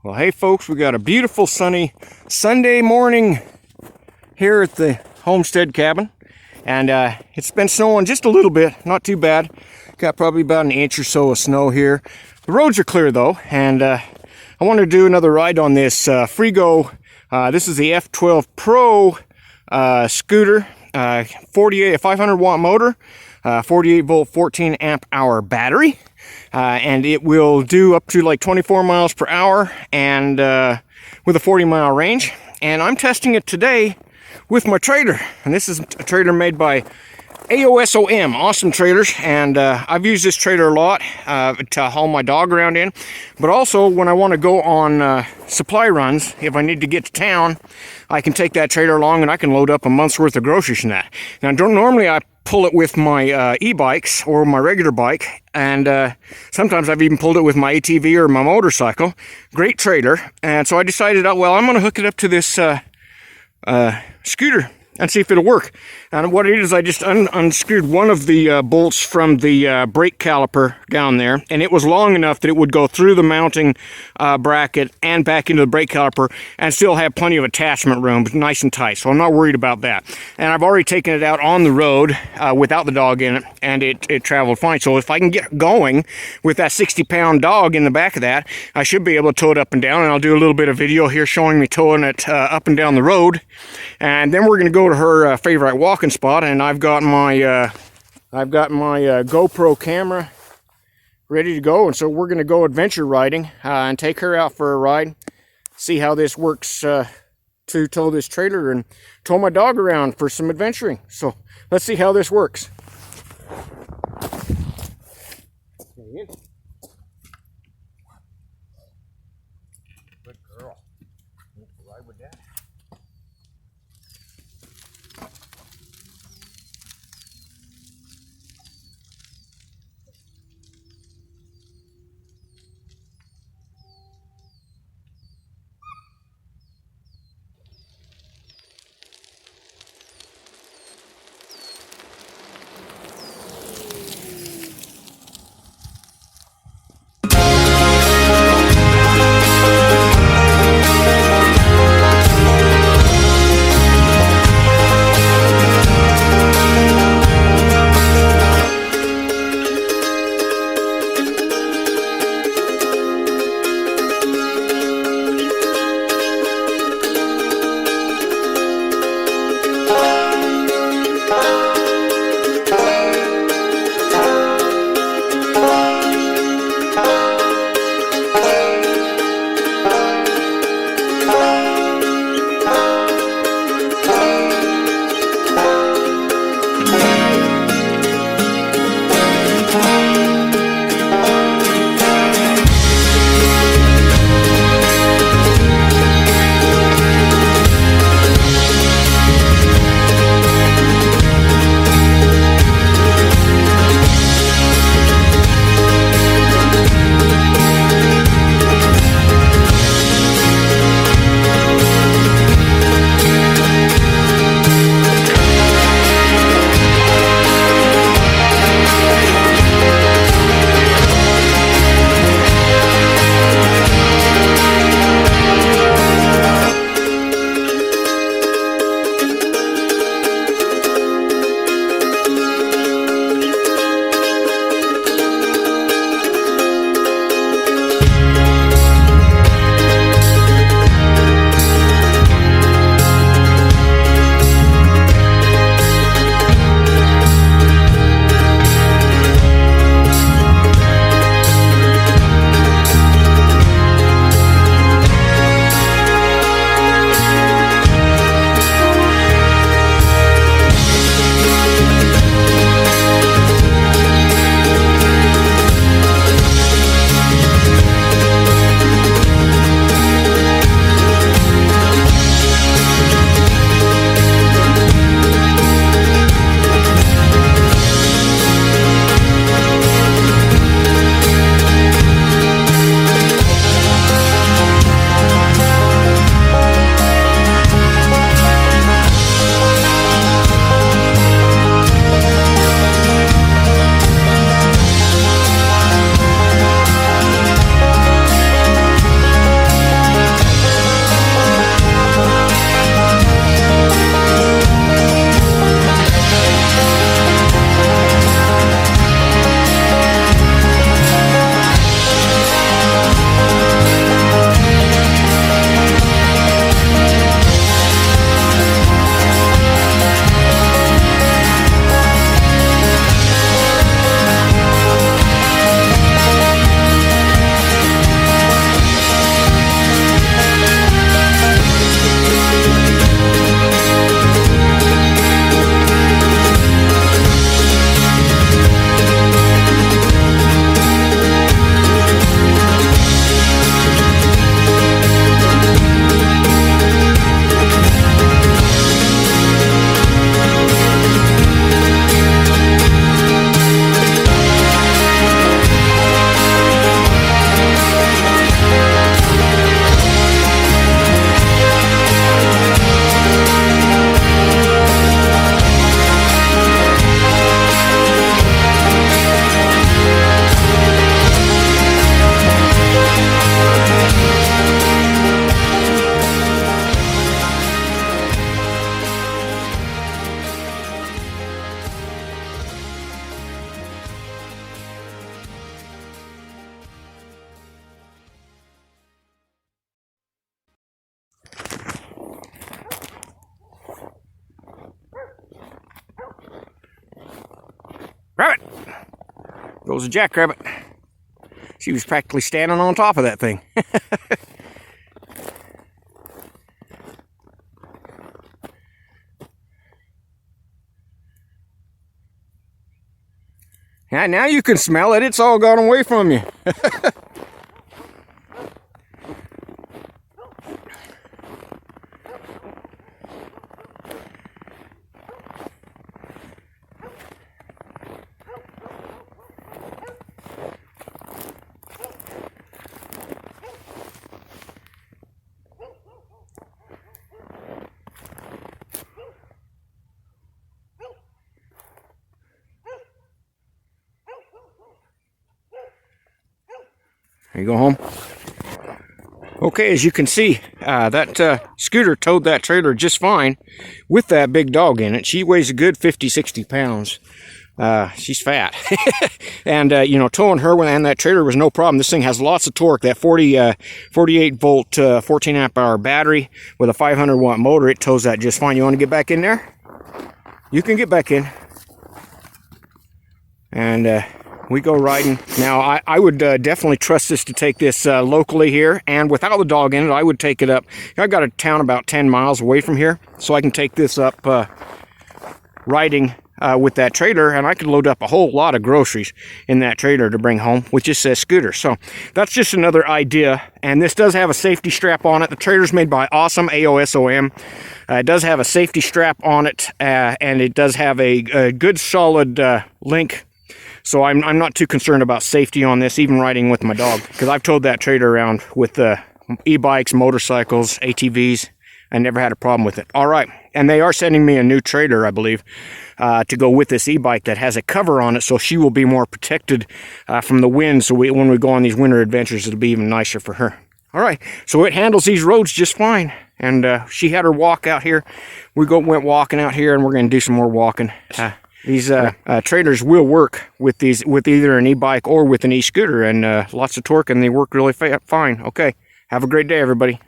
Well, hey folks, we got a beautiful sunny Sunday morning here at the homestead cabin, and it's been snowing just a little bit, not too bad. Got probably about an inch or so of snow here. The roads are clear though, and I want to do another ride on this Feeego. This is the F12 Pro scooter, 500 watt motor, 48 volt, 14 amp hour battery. And it will do up to like 24 miles per hour and with a 40-mile range. And I'm testing it today with my trailer. And this is a trailer made by AOSOM, awesome trailers. And I've used this trailer a lot to haul my dog around in. But also when I want to go on supply runs, if I need to get to town, I can take that trailer along and I can load up a month's worth of groceries in that. Now, normally I pull it with my e-bikes or my regular bike, and sometimes I've even pulled it with my ATV or my motorcycle. Great trailer. And so I decided, well, I'm going to hook it up to this scooter and see if it'll work. And what it is, I just unscrewed one of the bolts from the brake caliper down there, and it was long enough that it would go through the mounting bracket and back into the brake caliper and still have plenty of attachment room, nice and tight. So I'm not worried about that. And I've already taken it out on the road without the dog in it, and it traveled fine. So if I can get going with that 60-pound dog in the back of that, I should be able to tow it up and down. And I'll do a little bit of video here showing me towing it up and down the road. And then we're going to go to her favorite walking spot, and I've got my GoPro camera ready to go, and so we're going to go adventure riding and take her out for a ride, see how this works to tow this trailer and tow my dog around for some adventuring. So let's see how this works. Good girl. Ride with Dad. goes a jackrabbit. She was practically standing on top of that thing. Yeah, now you can smell it. It's all gone away from you. There you go home. Okay, as you can see, that scooter towed that trailer just fine with that big dog in it. She weighs a good 50, 60 pounds. She's fat. And, you know, towing her and that trailer was no problem. This thing has lots of torque. That 48 volt, 14 amp hour battery with a 500 watt motor, it tows that just fine. You want to get back in there? You can get back in. And, we go riding. Now, I would definitely trust this to take this locally here, and without the dog in it, I would take it up. I've got a town about 10 miles away from here, so I can take this up riding with that trailer, and I could load up a whole lot of groceries in that trailer to bring home with just a scooter. So that's just another idea, and this does have a safety strap on it. The trailer's made by AOSOM, AOSOM. It does have a safety strap on it, and it does have a good solid link. So I'm not too concerned about safety on this, even riding with my dog, because I've towed that trailer around with e-bikes, motorcycles, ATVs. I never had a problem with it. All right, and they are sending me a new trailer, I believe, to go with this e-bike that has a cover on it, so she will be more protected from the wind. So when we go on these winter adventures, it'll be even nicer for her. All right, so it handles these roads just fine. And she had her walk out here. We went walking out here, and we're going to do some more walking. These trailers will work with either an e-bike or with an e-scooter, and lots of torque, and they work really fine. Okay, have a great day, everybody.